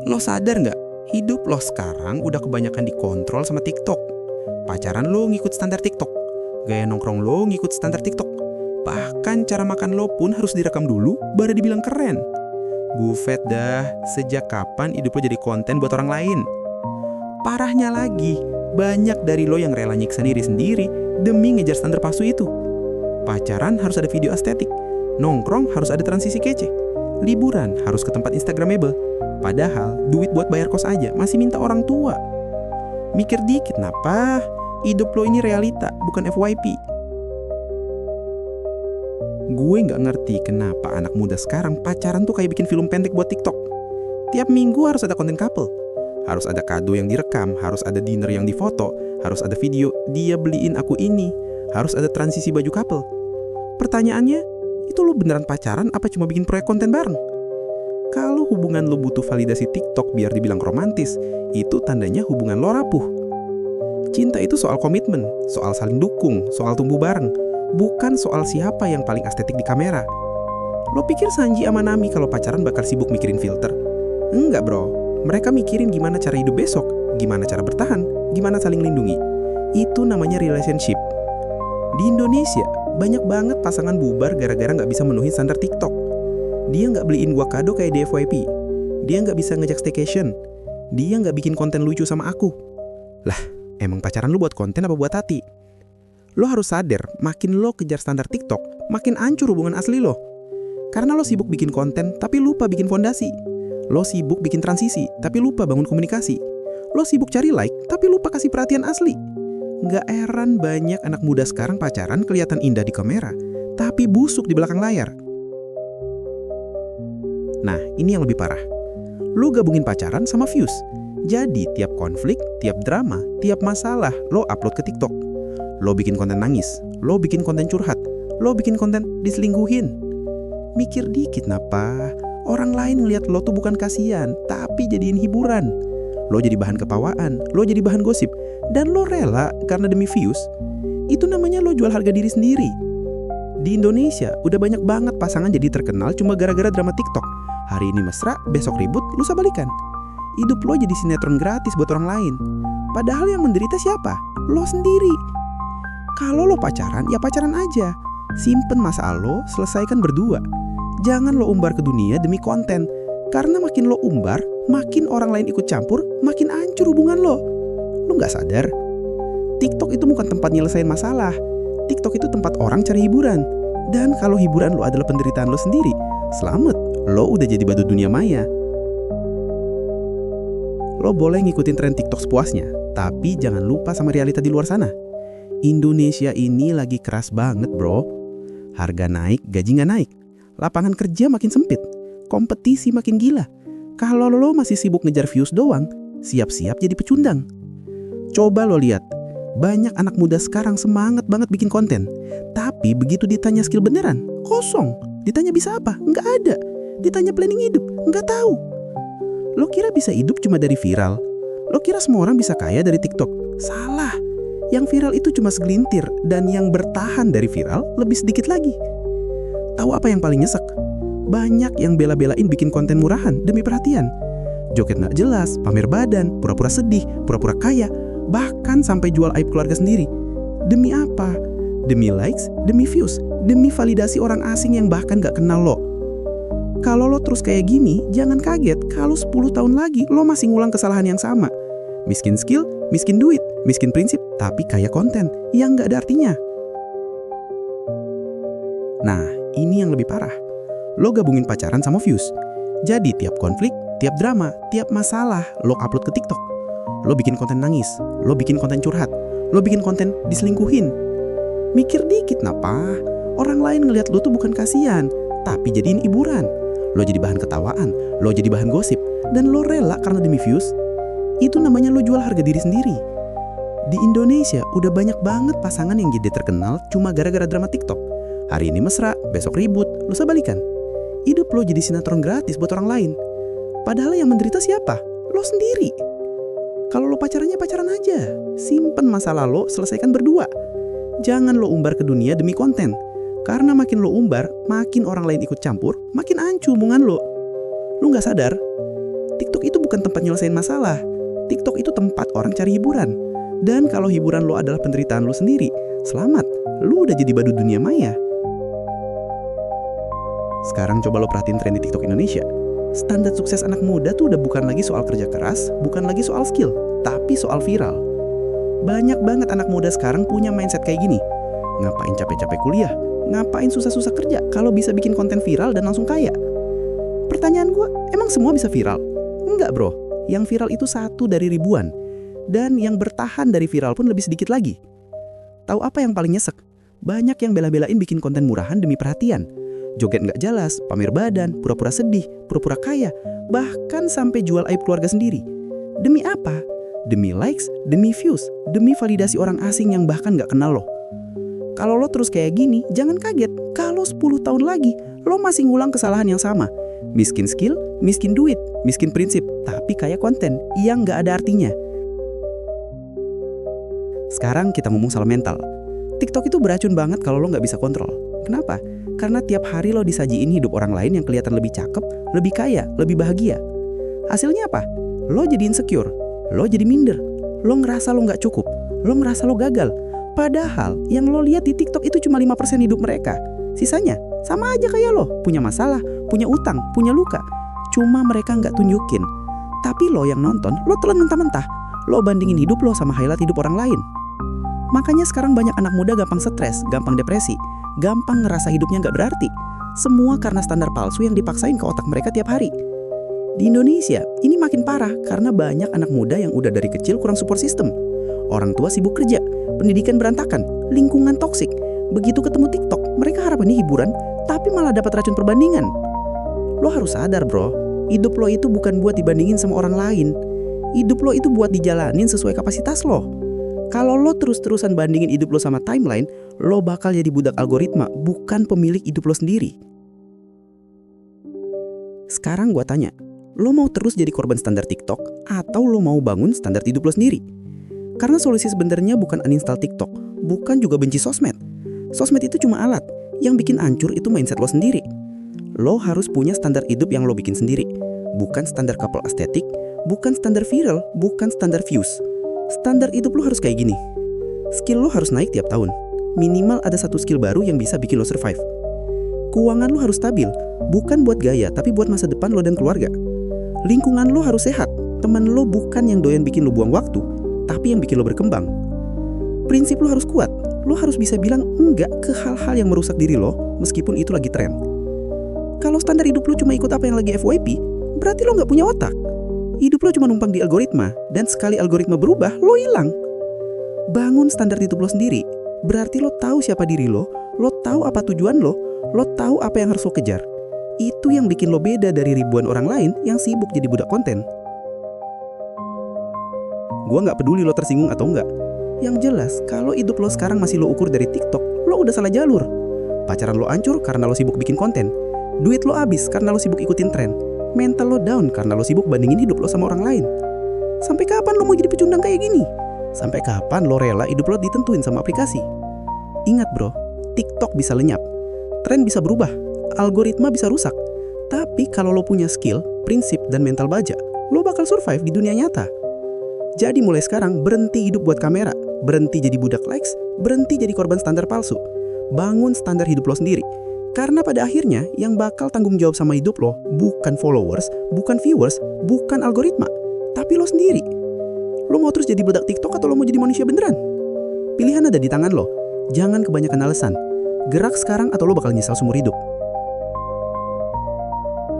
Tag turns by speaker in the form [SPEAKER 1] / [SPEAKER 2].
[SPEAKER 1] Lo sadar nggak? Hidup lo sekarang udah kebanyakan dikontrol sama TikTok. Pacaran lo ngikut standar TikTok. Gaya nongkrong lo ngikut standar TikTok. Bahkan cara makan lo pun harus direkam dulu baru dibilang keren. Buffet dah, sejak kapan hidup lo jadi konten buat orang lain? Parahnya lagi, banyak dari lo yang rela nyiksa diri sendiri demi ngejar standar palsu itu. Pacaran harus ada video estetik, nongkrong harus ada transisi kece, liburan harus ke tempat instagramable. Padahal duit buat bayar kos aja masih minta orang tua. Mikir dikit napa? Hidup lo ini realita, bukan FYP. Gue gak ngerti kenapa anak muda sekarang pacaran tuh kayak bikin film pendek buat TikTok. Tiap minggu harus ada konten couple. Harus ada kado yang direkam, harus ada dinner yang difoto, harus ada video dia beliin aku ini, harus ada transisi baju couple. Pertanyaannya, itu lo beneran pacaran apa cuma bikin proyek konten bareng? Kalau hubungan lo butuh validasi TikTok biar dibilang romantis, itu tandanya hubungan lo rapuh. Cinta itu soal komitmen, soal saling dukung, soal tumbuh bareng, bukan soal siapa yang paling estetik di kamera. Lo pikir Sanji sama Nami kalau pacaran bakal sibuk mikirin filter? Enggak bro, mereka mikirin gimana cara hidup besok, gimana cara bertahan, gimana saling lindungi. Itu namanya relationship. Di Indonesia, banyak banget pasangan bubar gara-gara gak bisa menuhi standar TikTok. Dia gak beliin gua kado kayak di FYP. Dia gak bisa ngajak staycation. Dia gak bikin konten lucu sama aku. Lah, emang pacaran lu buat konten apa buat hati? Lo harus sadar, makin lo kejar standar TikTok, makin hancur hubungan asli lo. Karena lo sibuk bikin konten, tapi lupa bikin fondasi. Lo sibuk bikin transisi, tapi lupa bangun komunikasi. Lo sibuk cari like, tapi lupa kasih perhatian asli. Gak heran banyak anak muda sekarang pacaran kelihatan indah di kamera, tapi busuk di belakang layar. Nah, ini yang lebih parah. Lo gabungin pacaran sama views. Jadi tiap konflik, tiap drama, tiap masalah lo upload ke TikTok. Lo bikin konten nangis, lo bikin konten curhat, lo bikin konten diselingkuhin. Mikir dikit napa? Orang lain ngeliat lo tuh bukan kasihan, tapi jadiin hiburan. Lo jadi bahan kepawaan, lo jadi bahan gosip, dan lo rela karena demi views. Itu namanya lo jual harga diri sendiri. Di Indonesia udah banyak banget pasangan jadi terkenal cuma gara-gara drama TikTok. Hari ini mesra, besok ribut, lusa balikan. Hidup lo jadi sinetron gratis buat orang lain. Padahal yang menderita siapa? Lo sendiri. Kalau lo pacaran, ya pacaran aja. Simpen masalah lo, selesaikan berdua. Jangan lo umbar ke dunia demi konten. Karena makin lo umbar, makin orang lain ikut campur, makin hancur hubungan lo. Lo gak sadar? TikTok itu bukan tempat nyelesain masalah. TikTok itu tempat orang cari hiburan. Dan kalau hiburan lo adalah penderitaan lo sendiri, selamat, lo udah jadi badut dunia maya. Lo boleh ngikutin tren TikTok sepuasnya, tapi jangan lupa sama realita di luar sana. Indonesia ini lagi keras banget bro. Harga naik, gaji gak naik. Lapangan kerja makin sempit. Kompetisi makin gila. Kalau lo masih sibuk ngejar views doang, siap-siap jadi pecundang. Coba lo lihat, banyak anak muda sekarang semangat banget bikin konten. Tapi begitu ditanya skill beneran, kosong. Ditanya bisa apa? Nggak ada. Ditanya planning hidup? Nggak tahu. Lo kira bisa hidup cuma dari viral? Lo kira semua orang bisa kaya dari TikTok? Salah. Yang viral itu cuma segelintir, dan yang bertahan dari viral lebih sedikit lagi. Tahu apa yang paling nyesek? Banyak yang bela-belain bikin konten murahan demi perhatian. Joget nggak jelas, pamer badan, pura-pura sedih, pura-pura kaya, bahkan sampai jual aib keluarga sendiri. Demi apa? Demi likes, demi views, demi validasi orang asing yang bahkan gak kenal lo. Kalau lo terus kayak gini, jangan kaget kalau 10 tahun lagi lo masih ngulang kesalahan yang sama. Miskin skill, miskin duit, miskin prinsip, tapi kaya konten yang gak ada artinya. Nah, ini yang lebih parah. Lo gabungin pacaran sama views. Jadi tiap konflik, tiap drama, tiap masalah lo upload ke TikTok. Lo bikin konten nangis, lo bikin konten curhat, lo bikin konten diselingkuhin. Mikir dikit napa? Orang lain ngelihat lo tuh bukan kasihan, tapi jadiin hiburan. Lo jadi bahan ketawaan, lo jadi bahan gosip, dan lo rela karena demi views. Itu namanya lo jual harga diri sendiri. Di Indonesia udah banyak banget pasangan yang jadi terkenal cuma gara-gara drama TikTok. Hari ini mesra, besok ribut, lusa balikan. Hidup lo jadi sinetron gratis buat orang lain. Padahal yang menderita siapa? Lo sendiri. Kalau lo pacarannya pacaran aja. Simpen masalah lo, selesaikan berdua. Jangan lo umbar ke dunia demi konten. Karena makin lo umbar, makin orang lain ikut campur, makin hancur hubungan lo. Lo gak sadar? TikTok TikTok itu bukan tempat nyelesain masalah. TikTok itu tempat orang cari hiburan. Dan kalau hiburan lo adalah penderitaan lo sendiri, selamat, lo udah jadi badut dunia maya. Sekarang coba lo perhatiin tren di TikTok Indonesia. Standar sukses anak muda tuh udah bukan lagi soal kerja keras, bukan lagi soal skill, tapi soal viral. Banyak banget anak muda sekarang punya mindset kayak gini. Ngapain capek-capek kuliah? Ngapain susah-susah kerja kalau bisa bikin konten viral dan langsung kaya? Pertanyaan gue, emang semua bisa viral? Enggak bro, yang viral itu satu dari ribuan. Dan yang bertahan dari viral pun lebih sedikit lagi. Tahu apa yang paling nyesek? Banyak yang bela-belain bikin konten murahan demi perhatian. Joget nggak jelas, pamer badan, pura-pura sedih, pura-pura kaya, bahkan sampai jual aib keluarga sendiri. Demi apa? Demi likes, demi views, demi validasi orang asing yang bahkan nggak kenal lo. Kalau lo terus kayak gini, jangan kaget kalau 10 tahun lagi lo masih ngulang kesalahan yang sama. Miskin skill, miskin duit, miskin prinsip, tapi kaya konten yang nggak ada artinya. Sekarang kita ngomong soal mental. TikTok itu beracun banget kalau lo nggak bisa kontrol. Kenapa? Karena tiap hari lo disajiin hidup orang lain yang kelihatan lebih cakep, lebih kaya, lebih bahagia. Hasilnya apa? Lo jadi insecure, lo jadi minder, lo ngerasa lo nggak cukup, lo ngerasa lo gagal. Padahal yang lo lihat di TikTok itu cuma 5% hidup mereka. Sisanya sama aja kayak lo, punya masalah, punya utang, punya luka. Cuma mereka nggak tunjukin. Tapi lo yang nonton, lo telan mentah-mentah. Lo bandingin hidup lo sama highlight hidup orang lain. Makanya sekarang banyak anak muda gampang stres, gampang depresi, gampang ngerasa hidupnya nggak berarti. Semua karena standar palsu yang dipaksain ke otak mereka tiap hari. Di Indonesia, ini makin parah karena banyak anak muda yang udah dari kecil kurang support system. Orang tua sibuk kerja, pendidikan berantakan, lingkungan toksik. Begitu ketemu TikTok, mereka harapannya hiburan, tapi malah dapat racun perbandingan. Lo harus sadar bro, hidup lo itu bukan buat dibandingin sama orang lain. Hidup lo itu buat dijalanin sesuai kapasitas lo. Kalau lo terus-terusan bandingin hidup lo sama timeline, lo bakal jadi budak algoritma, bukan pemilik hidup lo sendiri. Sekarang gua tanya, lo mau terus jadi korban standar TikTok atau lo mau bangun standar hidup lo sendiri? Karena solusi sebenarnya bukan uninstall TikTok, bukan juga benci sosmed. Sosmed itu cuma alat, yang bikin hancur itu mindset lo sendiri. Lo harus punya standar hidup yang lo bikin sendiri, bukan standar couple estetik, bukan standar viral, bukan standar views. Standar hidup lo harus kayak gini. Skill lo harus naik tiap tahun. Minimal ada satu skill baru yang bisa bikin lo survive. Keuangan lo harus stabil, bukan buat gaya tapi buat masa depan lo dan keluarga. Lingkungan lo harus sehat. Teman lo bukan yang doyan bikin lo buang waktu, tapi yang bikin lo berkembang. Prinsip lo harus kuat. Lo harus bisa bilang enggak ke hal-hal yang merusak diri lo meskipun itu lagi tren. Kalau standar hidup lo cuma ikut apa yang lagi FYP, berarti lo nggak punya otak. Hidup lo cuma numpang di algoritma, dan sekali algoritma berubah, lo hilang. Bangun standar hidup lo sendiri, berarti lo tahu siapa diri lo tahu apa tujuan lo tahu apa yang harus lo kejar. Itu yang bikin lo beda dari ribuan orang lain yang sibuk jadi budak konten. Gua nggak peduli lo tersinggung atau enggak. Yang jelas, kalau hidup lo sekarang masih lo ukur dari TikTok, lo udah salah jalur. Pacaran lo hancur karena lo sibuk bikin konten. Duit lo habis karena lo sibuk ikutin tren. Mental lo down karena lo sibuk bandingin hidup lo sama orang lain. Sampai kapan lo mau jadi pecundang kayak gini? Sampai kapan lo rela hidup lo ditentuin sama aplikasi? Ingat bro, TikTok bisa lenyap, tren bisa berubah, algoritma bisa rusak. Tapi kalau lo punya skill, prinsip, dan mental baja, lo bakal survive di dunia nyata. Jadi mulai sekarang berhenti hidup buat kamera, berhenti jadi budak likes, berhenti jadi korban standar palsu. Bangun standar hidup lo sendiri. Karena pada akhirnya yang bakal tanggung jawab sama hidup lo bukan followers, bukan viewers, bukan algoritma, tapi lo sendiri. Lo mau terus jadi budak TikTok atau lo mau jadi manusia beneran? Pilihan ada di tangan lo. Jangan kebanyakan alasan. Gerak sekarang atau lo bakal nyesal seumur hidup.